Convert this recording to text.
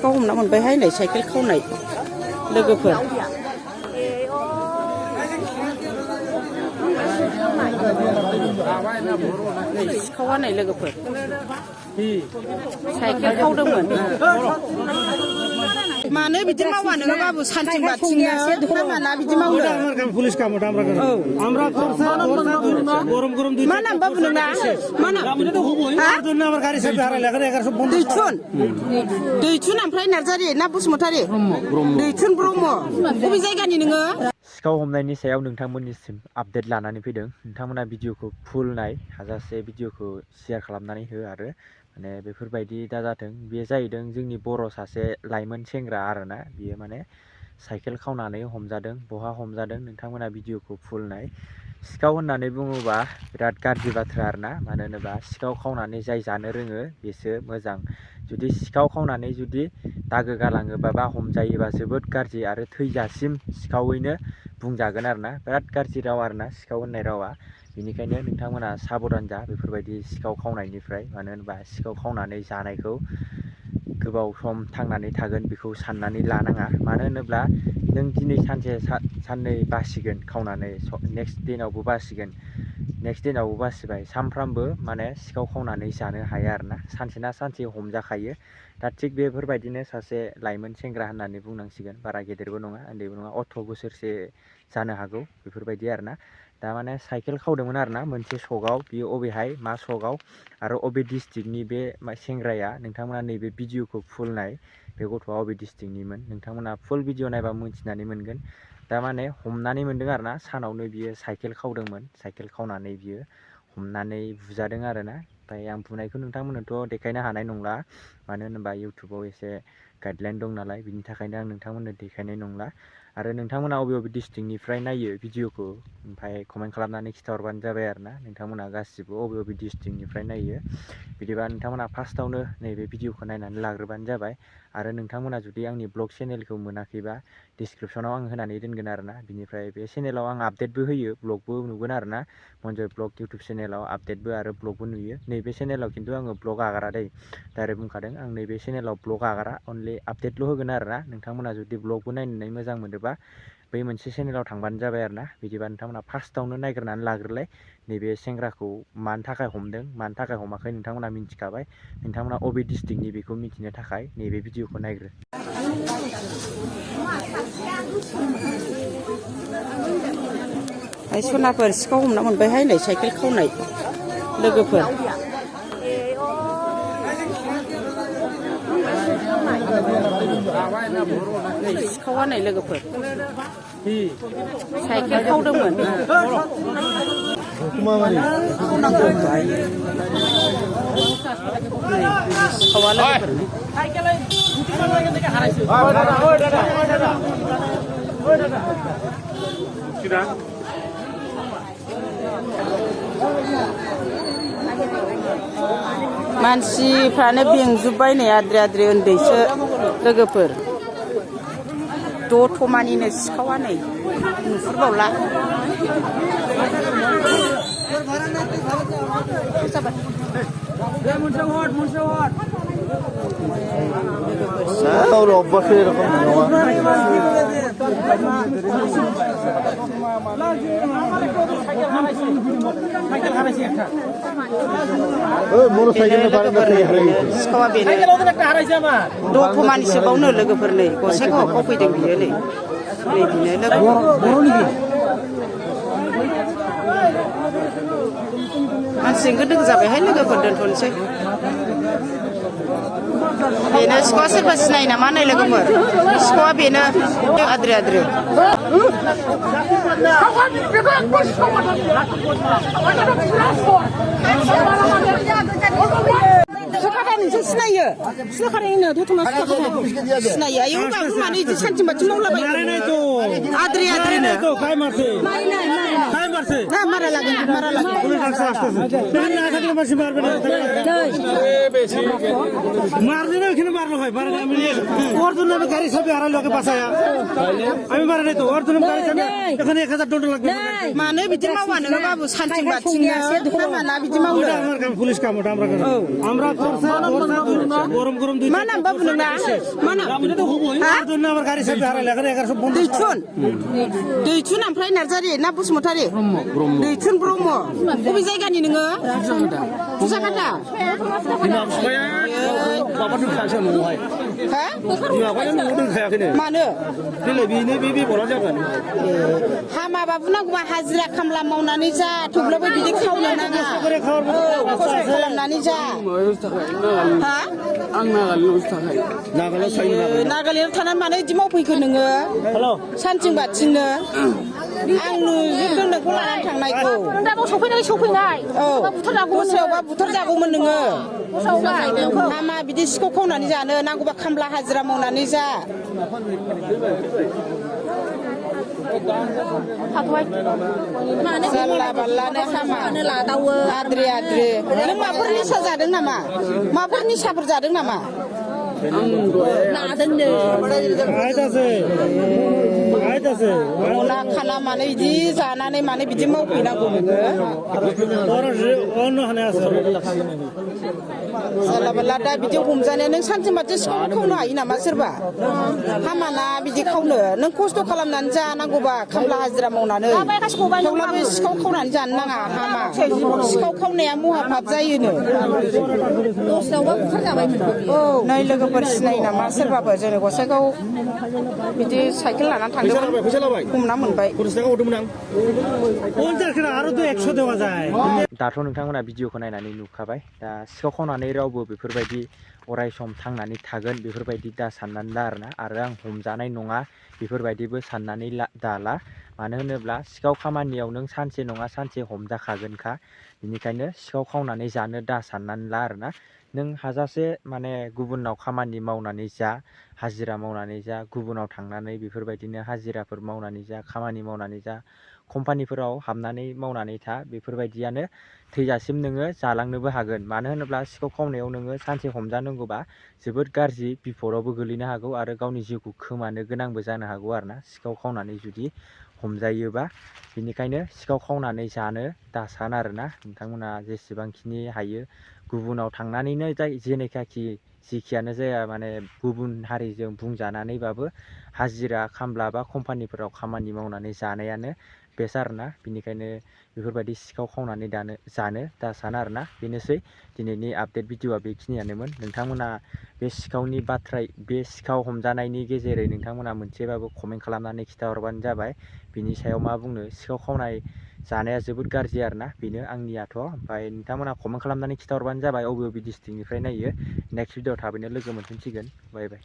सिखाव हमना मोनबायहाय नै साइकेल खावनाय लोगोफोर सिखावा नै लोगोफोर साइकेल खावदोंमोन मानो बिदि मावा नोङो बाबु सानथिं बाथिंनो माना बिदि मावनो पुलिस काम আমরা গরম গরম দুই मा नाम बाबु नोंना मा नाम আমার গাড়ি সাথে হারাই লাগা 1100 বন্ধ दैथुन ओमफ्राय नार्जारि ना बसुमतारि दैथुन ब्रह्म बबे जायगानि नोङो सिखाव हमनायनि सायाव नोंथांमोननिसिम आपडेट लानानै फैदों नोंथांमोना भिडिअखौ फुल नाय हाजासे भिडिअखौ शेयार खालामनानै हो आरो माने बेफोरबायदि दा जाथों बे जाहैदों जोंनि बर' सासे लाइमोन सेंग्रा आरोना बियो माने साइकेल खावनानै हमजादों बहा हमजादों नोंथांमोना भिडिअखौ फुल नाय सिखाव होननानै बुङोबा बिराद गाज्रि बाथ्रा आरोना मानो होनोबा सिखाव खावनानै जाय जानो रोङो बेसो मोजां जुदि सिखाव खावनानै जुदि दागो गालाङोबा बा हमजायोबा जोबोद गाज्रि आरो थैजासिम सिखावैनो बुंजागोन आरोना बिराद गाज्रि राव आरोना सिखाव होननाय रावा बेनिखायनो नोंथांमोना साबधान जा बेफोरबायदि सिखाव खावनायनिफ्राय मानो होनबा सिखाव खावनानै जानायखौ गोबाव सम थांनानै थागोन बेखौ साननानै लानाङा मानो होनोब्ला नों दिनै सानसे साननै बासिगोन खावनानै नेक्स्ट दिनावबो बासिगोन नेक्स्ट दिनावबो बासिबाय सानफ्रामबो माने सिखाव खावनानै जानो हाया आरोना सानसे ना सानसे हमजाखायो दा थिग बेफोरबायदिनो सासे लाइमोन सेंग्रा होननानै बुंनांसिगोन बारा गेदेरबो नङा उन्दैबो नङा 18 बोसोरसो जानो हागौ बेफोरबायदि आरोना दा माने साइकेल खावदोंमोन आरोना मोनसे सकआव बियो अबेहाय मा सकआव आरो अबे डिस्ट्रिक्टनि बे सेंग्राया नोंथांमोना नैबे भिडिअखौ फुल नाय बे गथ'आ अबे डिस्ट्रिक्टनिमोन नोंथांमोना फुल भिडिअ नायबा मोनथिनानै मोनगोन दा माने हमनानै मोनदों आरोना सानावनो बियो साइकेल खावदोंमोन साइकेल खावनानै बियो हमनानै बुजादों आरोना ओमफ्राय आं बुनायखौ नोंथांमोननोथ' देखायनो हानाय नंला मानो होनोबा इउटुबाव एसे गाइडलाइन दं नालाय बिनि थाखायनो आं नोंथांमोननो देखायनाय नंला आरो नोंथांमोना अबे डिस्ट्रिक्टनिफ्राय नायो भिडिअखौ ओमफ्राय कमेन्ट खालामनानै खिथाहरबानो जाबाय आरोना नोंथांमोना गासिबो अबे डिस्ट्रिक्टनिफ्राय नायो बिदिबा नोंथांमोना फार्स्टआवनो नैबे भिडिअखौ नायनानै लाग्रोबानो जाबाय आरो नोंथांमोना जुदि आंनि ब्लग चेनेलखौ मोनाखैबा डिसक्रिपसनाव आं होनानै दोनगोन आरोना बिनिफ्राय बे चेनेलाव आं आपडेटबो होयो ब्लगबो नुगोन आरोना मनजय ब्लग इउटुब चेनेलाव आपडेटबो आरो ब्लगबो नुयो नैबे चेनेलाव खिन्थु आङो ब्लग आगारा दै डाइरेक्ट बुंखादों आं नैबे चेनेलाव ब्लग आगारा अनलि आपडेटल' होगोन आरोना नोंथांमोना जुदि ब्लगबो नायनानै मोजां मोनोबा बै मोनसे चेनेलाव थांबानो जाबाय आरोना बिदिबा नोंथांमोना फार्स्टआवनो नायग्रोनानै लाग्रोलाय नैबे सेंग्राखौ मानि थाखाय हमदों मानि थाखाय हमाखै नोंथांमोना मिन्थिखाबाय नोंथांमोना अबे डिस्ट्रिक्टनि बेखौ मिथिनो थाखाय नैबे भिडिअखौ नायग्रो सनाफोर सिखाव हमना मोनबायहाय नै साइकेल खावनाय लोगोफोर सिखावा नै लोगोफोर साइकेल खावदोंमोन सिखावा लोगोफोर मानसिफ्रानो बेंजोब्बाय नै आद्रि आद्रि उन्दैसो लोगोफोर दथमानिनो सिखावा नै नुहुरबावला অভ্যাস এরকম सिखावा बेनो दथमानिसो बावनो लोगोफोर नै गसाइगाव खावफैदों बियो नै बेनो लोगोफोर मानसि गोदो जाबायहाय लोगोफोर दोनथ'नोसै बेनो सिखावा सोरबा सिनायो नामा नै लोगोफोर सिखावा बेनो आद्रि आद्रि सुखादानिसो सिनायो सुखादानिनो दथमा सुखादा सिनायो आयौ बाबु मानो बिदि सानथिं बाथिं मावलाबायो आद्रि आद्रिनो ना मारा लागोन মারলে না এখানে মারলো হয় মারা আমি ওর জন্য আমি গাড়ি সবই হারাই লোকে বাসায়া আমি মারা নাই তো ওর জন্য গাড়ি সবই এখানে 1000 টাকা লাগবে मानो बिदि मावा नोङो बाबु सानथिं बाथिंनो माना बिदि मावो আমার কাম পুলিশ কাম ওটা আমরা गरम गरम मा नाम बाबु नोंना मा नाम अर्जुन आबार गारि साबि हारायला 1100 बन्द दैथुन ओमफ्राय नार्जारि ना बसुमतारि दैथुन ब्रह्म बबे जायगानि नोङो फुजाखाथा माबा दोनखायासै न'आवहाय हा माबाया न'आव दोनखायाखैनो मानो देलाय बेनो बे बेगरा जागोन हामाबा बुनांगौबा हाजिरा खामला मावनानै जा थेवब्लाबो बिदि खावनो नाङा खस्थ' खालामनानै जा हा आं नागालेण्डआवसो थाखाय नागालेण्डआव थानानै मानो बिदि मावफैखो नोङो सानथिं बाथिंनो आं नुजोबदों नोंखौ लानानै थांनायखौ सफैनाय औ दस्रायावबा बुथारजागौमोन नोङो हामा बिदि सिखाव खावनानै जानो नांगौबा खामला हाजिरा मावनानै जा जानला बानलानो हामा आद्रि आद्रि नों माफोर निसा जादों नामा माफोर निसाफोर जादों नामा मना खाना मानो बिदि जानानै मानो बिदि मावफैनांगौ नोङो जानला बानला दा बिदि हमजानाया नों सानसे माथो सिखाव खावनो हायो नामा सोरबा हामाना बिदि खावनो नों खस्थ' खालामनानै जानांगौबा खामला हाजिरा मावनानै थेवब्लाबो सिखाव खावनानै जानो नाङा हामा सिखाव खावनाया महापाप जायोनो औ नै लोगोफोर सिनायो नामा सोरबाबो जोंनि गसाइगाव बिदि साइकेल लानानै थांदोंमोन हमना मोनबाय दाथ' नोंथांमोना भिडिअखौ नायनानै नुखाबाय दा सिखाव खावनानै रावबो बेफोरबायदि अराय सम थांनानै थागोन बेफोरबायदि दा साननानै ला आरोना आरो आं हमजानाय नङा बेफोरबायदिबो साननानै दाला मानो होनोब्ला सिखाव खामानियाव नों सानसे नङा सानसे हमजाखागोनखा बेनिखायनो सिखाव खावनानै जानो दा साननानै ला आरोना नों हाजासे माने गुबुनाव खामानि मावनानै जा हाजिरा मावनानै जा गुबुनाव थांनानै बेफोरबायदिनो हाजिराफोर मावनानै जा खामानि मावनानै जा कम्पानिफोराव हाबनानै मावनानै था बेफोरबायदियानो थैजासिम नोङो जालांनोबो हागोन मानो होनोब्ला सिखाव खावनायाव नोङो सानसे हमजानांगौबा जोबोद गाज्रि बिपदआवबो गोलैनो हागौ आरो गावनि जिउखौ खोमानो गोनांबो जानो हागौ आरोना सिखाव खावनानै जुदि हमजायोबा बेनिखायनो सिखाव खावनानै जानो दासान आरोना नोंथांमोना जेसेबांखिनि हायो गुबुनाव थांनानैनो जेखियानो जाया माने गुबुन हारिजों बुंजानानैबाबो हाजिरा खामला बा कम्पानिफोराव खामानि मावनानै जानायानो बेस्ट आरोना बेनिखायनो बेफोरबायदि सिखाव खावनानै जानो दा साना आरोना बेनोसै दिनैनि आपडेट भिडिअआ बेखिनियानोमोन नोंथांमोना बे सिखाव हमजानायनि गेजेरै नोंथांमोना मोनसेबाबो कमेन्ट खालामनानै खिन्थाहरबानो जाबाय बिनि सायाव मा बुंनो सिखाव खावनाय जानाया जोबोद गाज्रि आरोना बेनो आंनियाथ' ओमफ्राय नोंथांमोना कमेन्ट खालामनानै खिन्थाहरबानो जाबाय अबे डिस्ट्रिक्टनिफ्राय नायो नेक्स्ट भिडिअ थाबैनो लोगो मोनफिनसिगोन बाय बाय।